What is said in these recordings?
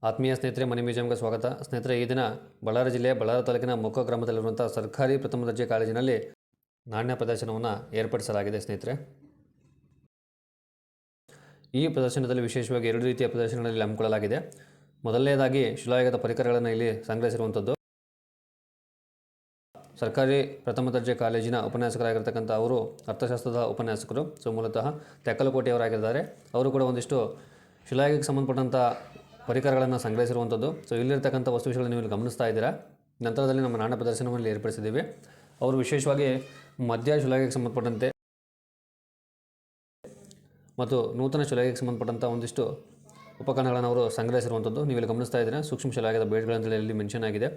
ಆತ್ಮೀಯ ಸ್ನೇಹಿತರೆ, ಮನಿ ಮ್ಯೂಸಿಯಂಗೆ ಸ್ವಾಗತ. ಸ್ನೇಹಿತರೆ, ಈ ದಿನ ಬಳ್ಳಾರಿ ಜಿಲ್ಲೆಯ ಬಳ್ಳಾರಿ ತಾಲೂಕಿನ ಮೊಕ್ಕ ಗ್ರಾಮದಲ್ಲಿರುವಂಥ ಸರ್ಕಾರಿ ಪ್ರಥಮ ದರ್ಜೆ ಕಾಲೇಜಿನಲ್ಲಿ ನಾಣ್ಯ ಪ್ರದರ್ಶನವನ್ನು ಏರ್ಪಡಿಸಲಾಗಿದೆ. ಸ್ನೇಹಿತರೆ, ಈ ಪ್ರದರ್ಶನದಲ್ಲಿ ವಿಶೇಷವಾಗಿ 2 ರೀತಿಯ ಪ್ರದರ್ಶನಗಳಲ್ಲಿ ಹಮ್ಮಿಕೊಳ್ಳಲಾಗಿದೆ. ಮೊದಲನೇದಾಗಿ ಶಿಲಾಯುಗದ ಪರಿಕರಗಳನ್ನು ಇಲ್ಲಿ ಸಂಗ್ರಹಿಸಿರುವಂಥದ್ದು. ಸರ್ಕಾರಿ ಪ್ರಥಮ ದರ್ಜೆ ಕಾಲೇಜಿನ ಉಪನ್ಯಾಸಕರಾಗಿರ್ತಕ್ಕಂಥ ಅವರು ಅರ್ಥಶಾಸ್ತ್ರದ ಉಪನ್ಯಾಸಕರು. ಸೊ ಮೂಲತಃ ತೆಕ್ಕಲಕೋಟೆಯವರಾಗಿದ್ದಾರೆ. ಅವರು ಕೂಡ ಒಂದಿಷ್ಟು ಶಿಲಾಯುಗಕ್ಕೆ ಸಂಬಂಧಪಟ್ಟಂಥ ಪರಿಕರಗಳನ್ನು ಸಂಗ್ರಹಿಸಿರುವಂಥದ್ದು. ಸೊ ಇಲ್ಲಿರ್ತಕ್ಕಂಥ ವಸ್ತುಗಳನ್ನು ನೀವು ಇಲ್ಲಿ ಗಮನಿಸ್ತಾ ಇದ್ದೀರಾ. ನಂತರದಲ್ಲಿ ನಮ್ಮ ನಾಣ್ಯ ಪ್ರದರ್ಶನವನ್ನು ಏರ್ಪಡಿಸಿದ್ದೀವಿ. ಅವರು ವಿಶೇಷವಾಗಿ ಮಧ್ಯ ಶಿಲಾಯುಗಕ್ಕೆ ಸಂಬಂಧಪಟ್ಟಂತೆ ಮತ್ತು ನೂತನ ಶಿಲಾಯುಗಕ್ಕೆ ಸಂಬಂಧಪಟ್ಟಂಥ ಒಂದಿಷ್ಟು ಉಪಕರಣಗಳನ್ನು ಅವರು ಸಂಗ್ರಹಿಸಿರುವಂಥದ್ದು ನೀವು ಇಲ್ಲಿ ಗಮನಿಸ್ತಾ ಇದ್ದೀರಾ. ಸೂಕ್ಷ್ಮ ಶಿಲಾಯುಗದ ಬೇಡ್ಗಳಂತೇಳಿ ಇಲ್ಲಿ ಮೆನ್ಷನ್ ಆಗಿದೆ.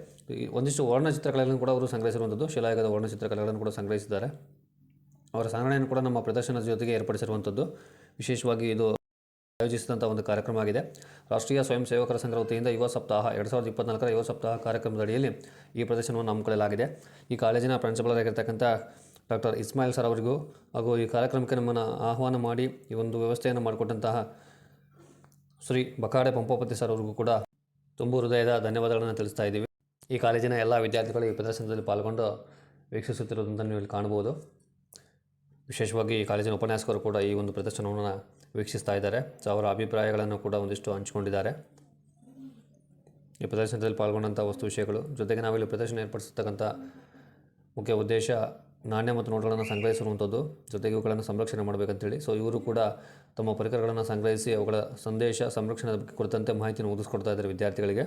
ಒಂದಿಷ್ಟು ವರ್ಣಚಿತ್ರಕಲೆಗಳನ್ನು ಕೂಡ ಅವರು ಸಂಗ್ರಹಿಸಿರುವಂಥದ್ದು. ಶಿಲಾಯುಗದ ವರ್ಣಚಿತ್ರಕಲೆಗಳನ್ನು ಕೂಡ ಸಂಗ್ರಹಿಸಿದ್ದಾರೆ. ಅವರ ಸಂಗ್ರಹಣೆಯನ್ನು ಕೂಡ ನಮ್ಮ ಪ್ರದರ್ಶನದ ಜೊತೆಗೆ ಏರ್ಪಡಿಸಿರುವಂಥದ್ದು. ವಿಶೇಷವಾಗಿ ಇದು ಆಯೋಜಿಸಿದಂಥ ಒಂದು ಕಾರ್ಯಕ್ರಮ ಆಗಿದೆ. ರಾಷ್ಟ್ರೀಯ ಸ್ವಯಂ ಸೇವಕರ ಸಂಘ ವತಿಯಿಂದ ಯುವ ಸಪ್ತಾಹ 2024ರ ಯುವ ಸಪ್ತಾಹ ಕಾರ್ಯಕ್ರಮದ ಅಡಿಯಲ್ಲಿ ಈ ಪ್ರದರ್ಶನವನ್ನು ಹಮ್ಮಿಕೊಳ್ಳಲಾಗಿದೆ. ಈ ಕಾಲೇಜಿನ ಪ್ರಿನ್ಸಿಪಲರಾಗಿರ್ತಕ್ಕಂಥ ಡಾಕ್ಟರ್ ಇಸ್ಮಾಯಿಲ್ ಸರ್ ಅವರಿಗೂ ಹಾಗೂ ಈ ಕಾರ್ಯಕ್ರಮಕ್ಕೆ ನಮ್ಮನ್ನು ಆಹ್ವಾನ ಮಾಡಿ ಈ ಒಂದು ವ್ಯವಸ್ಥೆಯನ್ನು ಮಾಡಿಕೊಟ್ಟಂತಹ ಶ್ರೀ ಬಕಾಡೆ ಪಂಪೋಪತಿ ಸರ್ ಅವರಿಗೂ ಕೂಡ ತುಂಬು ಹೃದಯದ ಧನ್ಯವಾದಗಳನ್ನು ತಿಳಿಸ್ತಾ ಇದ್ದೀವಿ. ಈ ಕಾಲೇಜಿನ ಎಲ್ಲ ವಿದ್ಯಾರ್ಥಿಗಳು ಈ ಪ್ರದರ್ಶನದಲ್ಲಿ ಪಾಲ್ಗೊಂಡು ವೀಕ್ಷಿಸುತ್ತಿರುವುದನ್ನು ನೀವು ಇಲ್ಲಿ ಕಾಣಬಹುದು. ವಿಶೇಷವಾಗಿ ಈ ಕಾಲೇಜಿನ ಉಪನ್ಯಾಸಕರು ಕೂಡ ಈ ಒಂದು ಪ್ರದರ್ಶನವನ್ನು ವೀಕ್ಷಿಸ್ತಾ ಇದ್ದಾರೆ. ಸೊ ಅವರ ಅಭಿಪ್ರಾಯಗಳನ್ನು ಕೂಡ ಒಂದಿಷ್ಟು ಹಂಚಿಕೊಂಡಿದ್ದಾರೆ. ಈ ಪ್ರದರ್ಶನದಲ್ಲಿ ಪಾಲ್ಗೊಂಡಂಥ ವಸ್ತು ವಿಷಯಗಳು ಜೊತೆಗೆ ನಾವಿಲ್ಲಿ ಪ್ರದರ್ಶನ ಏರ್ಪಡಿಸತಕ್ಕಂಥ ಮುಖ್ಯ ಉದ್ದೇಶ ನಾಣ್ಯ ಮತ್ತು ನೋಟುಗಳನ್ನು ಸಂಗ್ರಹಿಸಿರುವಂಥದ್ದು, ಜೊತೆಗೆ ಇವುಗಳನ್ನು ಸಂರಕ್ಷಣೆ ಮಾಡಬೇಕಂತೇಳಿ. ಸೊ ಇವರು ಕೂಡ ತಮ್ಮ ಪರಿಕರಗಳನ್ನು ಸಂಗ್ರಹಿಸಿ ಅವುಗಳ ಸಂದೇಶ ಸಂರಕ್ಷಣೆ ಕುರಿತಂತೆ ಮಾಹಿತಿಯನ್ನು ಒದಗಿಸ್ಕೊಡ್ತಾ ಇದ್ದಾರೆ ವಿದ್ಯಾರ್ಥಿಗಳಿಗೆ.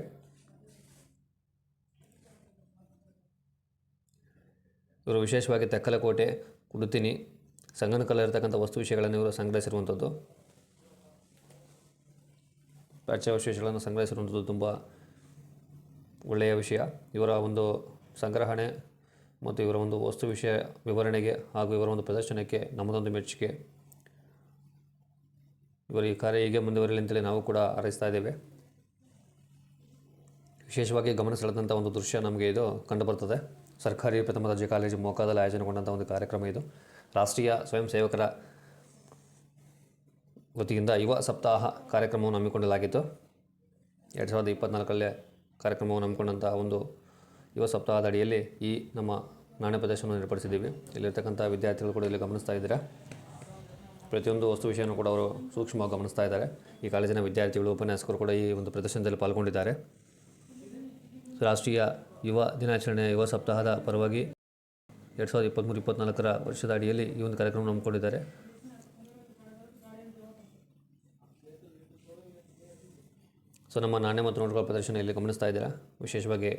ಇವರು ವಿಶೇಷವಾಗಿ ತೆಕ್ಕಲಕೋಟೆ, ಕುಡುತಿನಿ, ಸಂಗನಕಲ್ಲಿರ್ತಕ್ಕಂಥ ವಸ್ತು ವಿಷಯಗಳನ್ನು ಇವರು ಸಂಗ್ರಹಿಸಿರುವಂಥದ್ದು. ಪ್ರಾಚ್ಯಾವಶೇಷಗಳನ್ನು ಸಂಗ್ರಹಿಸಿರುವಂಥದ್ದು ತುಂಬ ಒಳ್ಳೆಯ ವಿಷಯ. ಇವರ ಒಂದು ಸಂಗ್ರಹಣೆ ಮತ್ತು ಇವರ ಒಂದು ವಸ್ತು ವಿಷಯ ವಿವರಣೆಗೆ ಹಾಗೂ ಇವರ ಒಂದು ಪ್ರದರ್ಶನಕ್ಕೆ ನಮ್ಮದೊಂದು ಮೆಚ್ಚುಗೆ. ಇವರ ಈ ಕಾರ್ಯ ಹೀಗೆ ಮುಂದುವರಿಯಲಿ ಅಂತೇಳಿ ನಾವು ಕೂಡ ಹಾರೈಸ್ತಾ ಇದ್ದೇವೆ. ವಿಶೇಷವಾಗಿ ಗಮನ ಸೆಳೆದಂಥ ಒಂದು ದೃಶ್ಯ ನಮಗೆ ಇದು ಕಂಡುಬರ್ತದೆ. ಸರ್ಕಾರಿ ಪ್ರಥಮ ದರ್ಜೆ ಕಾಲೇಜು ಮೊಕದಲ್ಲಿ ಆಯೋಜನೆಗೊಂಡಂಥ ಒಂದು ಕಾರ್ಯಕ್ರಮ ಇದು. ರಾಷ್ಟ್ರೀಯ ಸ್ವಯಂ ಸೇವಕರ ವತಿಯಿಂದ ಯುವ ಸಪ್ತಾಹ ಕಾರ್ಯಕ್ರಮವನ್ನು ಹಮ್ಮಿಕೊಳ್ಳಲಾಗಿತ್ತು. 2024ರಲ್ಲಿ ಕಾರ್ಯಕ್ರಮವನ್ನು ಹಮ್ಮಿಕೊಂಡಂಥ ಒಂದು ಯುವ ಸಪ್ತಾಹದ ಅಡಿಯಲ್ಲಿ ಈ ನಮ್ಮ ನಾಣ್ಯ ಪ್ರದರ್ಶನವನ್ನು ಏರ್ಪಡಿಸಿದ್ದೀವಿ. ಇಲ್ಲಿರ್ತಕ್ಕಂಥ ವಿದ್ಯಾರ್ಥಿಗಳು ಕೂಡ ಇಲ್ಲಿ ಗಮನಿಸ್ತಾ ಇದ್ದೀರಾ. ಪ್ರತಿಯೊಂದು ವಸ್ತು ವಿಷಯವನ್ನು ಕೂಡ ಅವರು ಸೂಕ್ಷ್ಮವಾಗಿ ಗಮನಿಸ್ತಾ ಇದ್ದಾರೆ. ಈ ಕಾಲೇಜಿನ ವಿದ್ಯಾರ್ಥಿಗಳು, ಉಪನ್ಯಾಸಕರು ಕೂಡ ಈ ಒಂದು ಪ್ರದರ್ಶನದಲ್ಲಿ ಪಾಲ್ಗೊಂಡಿದ್ದಾರೆ. ರಾಷ್ಟ್ರೀಯ ಯುವ ದಿನಾಚರಣೆಯ ಯುವ ಸಪ್ತಾಹದ ಪರವಾಗಿ 2023-24ರ ವರ್ಷದ ಅಡಿಯಲ್ಲಿ ಈ ಒಂದು ಕಾರ್ಯಕ್ರಮ ಹಮ್ಮಿಕೊಂಡಿದ್ದಾರೆ. ಸೊ ನಮ್ಮ ನಾಣ್ಯ ಮತ್ತು ನೋಟುಗಳ ಪ್ರದರ್ಶನ ಇಲ್ಲಿ ಗಮನಿಸ್ತಾ ಇದ್ದೀರಾ. ವಿಶೇಷವಾಗಿ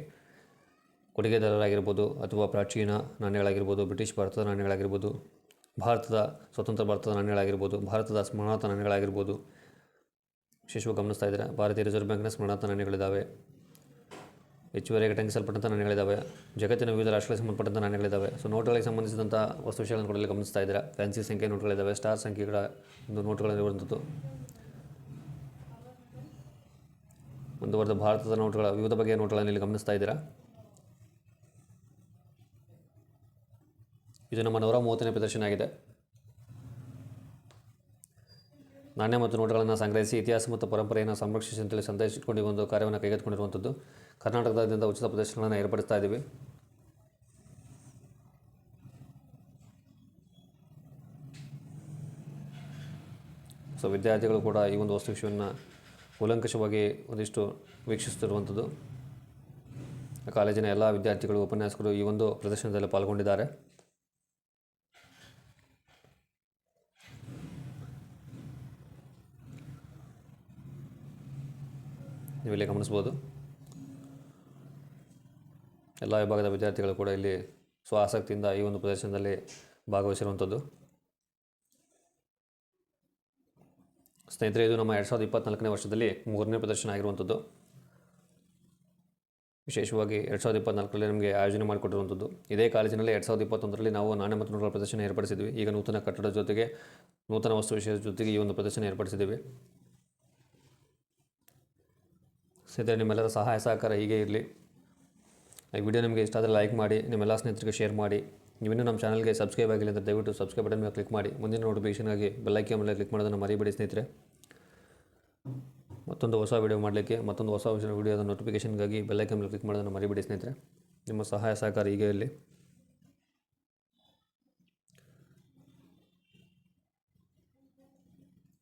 ಕೊಡುಗೆದಾರರಾಗಿರ್ಬೋದು ಅಥವಾ ಪ್ರಾಚೀನ ನಾಣ್ಯಗಳಾಗಿರ್ಬೋದು, ಬ್ರಿಟಿಷ್ ಭಾರತದ ನಾಣ್ಯಗಳಾಗಿರ್ಬೋದು, ಭಾರತದ ಸ್ವತಂತ್ರ ಭಾರತದ ನಾಣ್ಯಗಳಾಗಿರ್ಬೋದು, ಭಾರತದ ಸ್ಮರಣಾರ್ಥ ನಾಣ್ಯಗಳಾಗಿರ್ಬೋದು ವಿಶೇಷವಾಗಿ ಗಮನಿಸ್ತಾ ಇದ್ದೀರಾ. ಭಾರತೀಯ ರಿಸರ್ವ್ ಬ್ಯಾಂಕ್ನ ಸ್ಮರಣಾರ್ಥ ನಾಣ್ಯಗಳಿದ್ದಾವೆ, ಹೆಚ್ಚುವರಿಯಾಗಿ ಟಂಕಿಸಲ್ಪಟ್ಟಂಥ ನಾಣ್ಯಗಳಿದ್ದಾವೆ, ಜಗತ್ತಿನ ವಿವಿಧ ರಾಷ್ಟ್ರಗಳಿಗೆ ಸಂಬಂಧಪಟ್ಟಂಥ ನಾಣ್ಯಗಳಿದ್ದಾವೆ. ಸೊ ನೋಟುಗಳಿಗೆ ಸಂಬಂಧಿಸಿದಂಥ ವಸ್ತು ವಿಷಯಗಳನ್ನು ಕೂಡ ಇಲ್ಲಿ ಗಮನಿಸ್ತಾ ಇದ್ದೀರಾ. ಫ್ಯಾನ್ಸಿ ಸಂಖ್ಯೆ ನೋಟುಗಳಿದ್ದಾವೆ, ಸ್ಟಾರ್ ಸಂಖ್ಯೆಗಳ ಒಂದು ನೋಟುಗಳಿರುವಂಥದ್ದು, ಮುಂದುವರೆದ ಭಾರತದ ನೋಟುಗಳ ವಿವಿಧ ಬಗೆಯ ನೋಟುಗಳನ್ನು ಇಲ್ಲಿ ಗಮನಿಸ್ತಾ ಇದ್ದೀರಾ. ಇದು ನಮ್ಮ 130ನೇ ಪ್ರದರ್ಶನ ಆಗಿದೆ. ನಾಣ್ಯ ಮತ್ತು ನೋಟುಗಳನ್ನು ಸಂಗ್ರಹಿಸಿ ಇತಿಹಾಸ ಮತ್ತು ಪರಂಪರೆಯನ್ನು ಸಂರಕ್ಷಿಸಿ ಅಂತೇಳಿ ಸಂದೇಶ ಇಟ್ಕೊಂಡು ಈ ಒಂದು ಕಾರ್ಯವನ್ನು ಕೈಗೆತ್ತಿಕೊಂಡಿರುವಂಥದ್ದು. ಕರ್ನಾಟಕದಾದ್ಯಂತ ಉಚಿತ ಪ್ರದರ್ಶನಗಳನ್ನು ಏರ್ಪಡಿಸ್ತಾ ಇದ್ದೀವಿ. ಸೊ ವಿದ್ಯಾರ್ಥಿಗಳು ಕೂಡ ಈ ಒಂದು ವಸ್ತು ವಿಷಯವನ್ನು ಕೂಲಂಕಷವಾಗಿ ಒಂದಿಷ್ಟು ವೀಕ್ಷಿಸುತ್ತಿರುವಂಥದ್ದು. ಕಾಲೇಜಿನ ಎಲ್ಲ ವಿದ್ಯಾರ್ಥಿಗಳು, ಉಪನ್ಯಾಸಕರು ಈ ಒಂದು ಪ್ರದರ್ಶನದಲ್ಲಿ ಪಾಲ್ಗೊಂಡಿದ್ದಾರೆ. ನೀವಿಲ್ಲಿ ಗಮನಿಸ್ಬೋದು. ಎಲ್ಲ ವಿಭಾಗದ ವಿದ್ಯಾರ್ಥಿಗಳು ಕೂಡ ಇಲ್ಲಿ ಸ್ವ ಆಸಕ್ತಿಯಿಂದ ಈ ಒಂದು ಪ್ರದರ್ಶನದಲ್ಲಿ ಭಾಗವಹಿಸಿರುವಂಥದ್ದು. ಸ್ನೇಹಿತರೆ, ಇದು ನಮ್ಮ 2024ನೇ ವರ್ಷದಲ್ಲಿ 3ನೇ ಪ್ರದರ್ಶನ ಆಗಿರುವಂಥದ್ದು. ವಿಶೇಷವಾಗಿ 2024ರಲ್ಲಿ ನಮಗೆ ಆಯೋಜನೆ ಮಾಡಿಕೊಟ್ಟಿರುವಂಥದ್ದು. ಇದೇ ಕಾಲೇಜಿನಲ್ಲಿ 2021ರಲ್ಲಿ ನಾವು ನಾಣ್ಯ ಮತ್ತು ನೋಟುಗಳ ಪ್ರದರ್ಶನ ಏರ್ಪಡಿಸಿದ್ವಿ. ಈಗ ನೂತನ ಕಟ್ಟಡದ ಜೊತೆಗೆ ನೂತನ ವಸ್ತು ವಿಷಯದ ಜೊತೆಗೆ ಈ ಒಂದು ಪ್ರದರ್ಶನ ಏರ್ಪಡಿಸಿದ್ದೀವಿ. ಸ್ನೇಹಿತರೆ, ನಿಮ್ಮೆಲ್ಲರ ಸಹಾಯ ಸಹಕಾರ ಹೀಗೆ ಇರಲಿ. ಈ ವಿಡಿಯೋ ನಿಮಗೆ ಇಷ್ಟ ಆದರೆ ಲೈಕ್ ಮಾಡಿ, ನಿಮ್ಮೆಲ್ಲ ಸ್ನೇಹಿತರಿಗೆ ಶೇರ್ ಮಾಡಿ. ನೀವಿನ್ನೂ ನಮ್ಮ ಚಾನಲ್ಗೆ ಸಬ್ಸ್ಕ್ರೈಬ್ ಆಗಿಲ್ಲ ಅಂದರೆ ದಯವಿಟ್ಟು ಸಬ್ಸ್ಕ್ರೈಬ್ ಬಟನ್ ಮೇಲೆ ಕ್ಲಿಕ್ ಮಾಡಿ. ಮುಂದಿನ ನೋಟಿಫಿಕೇಷನ್ಗಾಗಿ ಬೆಲ್ ಐಕಾನ್ ಮೇಲೆ ಕ್ಲಿಕ್ ಮಾಡೋದನ್ನು ಮರಿಬೇಡಿ ಸ್ನೇಹಿತರೆ. ಮತ್ತೊಂದು ಹೊಸ ವೀಡಿಯೋ ಮಾಡಲಿಕ್ಕೆ, ಮತ್ತೊಂದು ಹೊಸ ವೀಡಿಯೋದ ನೋಟಿಫಿಕೇಷನ್ಗಾಗಿ ಬೆಲ್ಲೈಕನ್ ಮೇಲೆ ಕ್ಲಿಕ್ ಮಾಡೋದನ್ನು ಮರಿಬೇಡಿ ಸ್ನೇಹಿತರೆ. ನಿಮ್ಮ ಸಹಾಯ ಸಹಕಾರ ಹೀಗೆ ಇರಲಿ.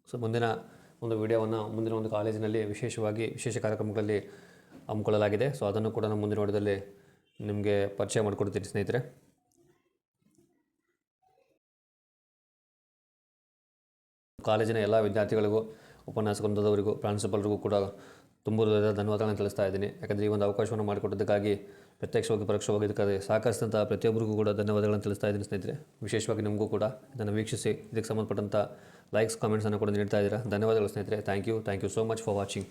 ಸೊ ಮುಂದಿನ ಒಂದು ವಿಡಿಯೋವನ್ನು ಮುಂದಿನ ಒಂದು ಕಾಲೇಜಿನಲ್ಲಿ ವಿಶೇಷ ಕಾರ್ಯಕ್ರಮಗಳಲ್ಲಿ ಹಮ್ಮಿಕೊಳ್ಳಲಾಗಿದೆ. ಸೊ ಅದನ್ನು ಕೂಡ ನಾನು ಮುಂದಿನ ವಿಡಿಯೋದಲ್ಲಿ ನಿಮಗೆ ಪರಿಚಯ ಮಾಡಿಕೊಡ್ತೀನಿ ಸ್ನೇಹಿತರೆ. ಕಾಲೇಜಿನ ಎಲ್ಲ ವಿದ್ಯಾರ್ಥಿಗಳಿಗೂ, ಉಪನ್ಯಾಸ ವೃಂದದವರಿಗೂ, ಪ್ರಾಂಶುಪಾಲರಿಗೂ ಕೂಡ ತುಂಬ ಧನ್ಯವಾದಗಳನ್ನು ತಿಳಿಸ್ತಾ ಇದ್ದೀನಿ. ಯಾಕಂದರೆ ಈ ಒಂದು ಅವಕಾಶವನ್ನು ಮಾಡಿಕೊಟ್ಟದಕ್ಕಾಗಿ ಪ್ರತ್ಯಕ್ಷವಾಗಿ ಪರೋಕ್ಷವಾಗಿ ಇದಕ್ಕೆ ಸಹಕರಿಸಿದಂಥ ಪ್ರತಿಯೊಬ್ಬರಿಗೂ ಕೂಡ ಧನ್ಯವಾದಗಳನ್ನು ತಿಳಿಸ್ತಾ ಇದ್ದೀನಿ ಸ್ನೇಹಿತರೆ. ವಿಶೇಷವಾಗಿ ನಿಮಗೂ ಕೂಡ ಇದನ್ನು ವೀಕ್ಷಿಸಿ ಇದಕ್ಕೆ ಸಂಬಂಧಪಟ್ಟಂಥ ಲೈಕ್ಸ್, ಕಾಮೆಂಟ್ಸನ್ನು ಕೂಡ ನೀಡ್ತಾ ಇದ್ದೀರಾ. ಧನ್ಯವಾದಗಳು ಸ್ನೇಹಿತರೆ. Thank you so much for watching.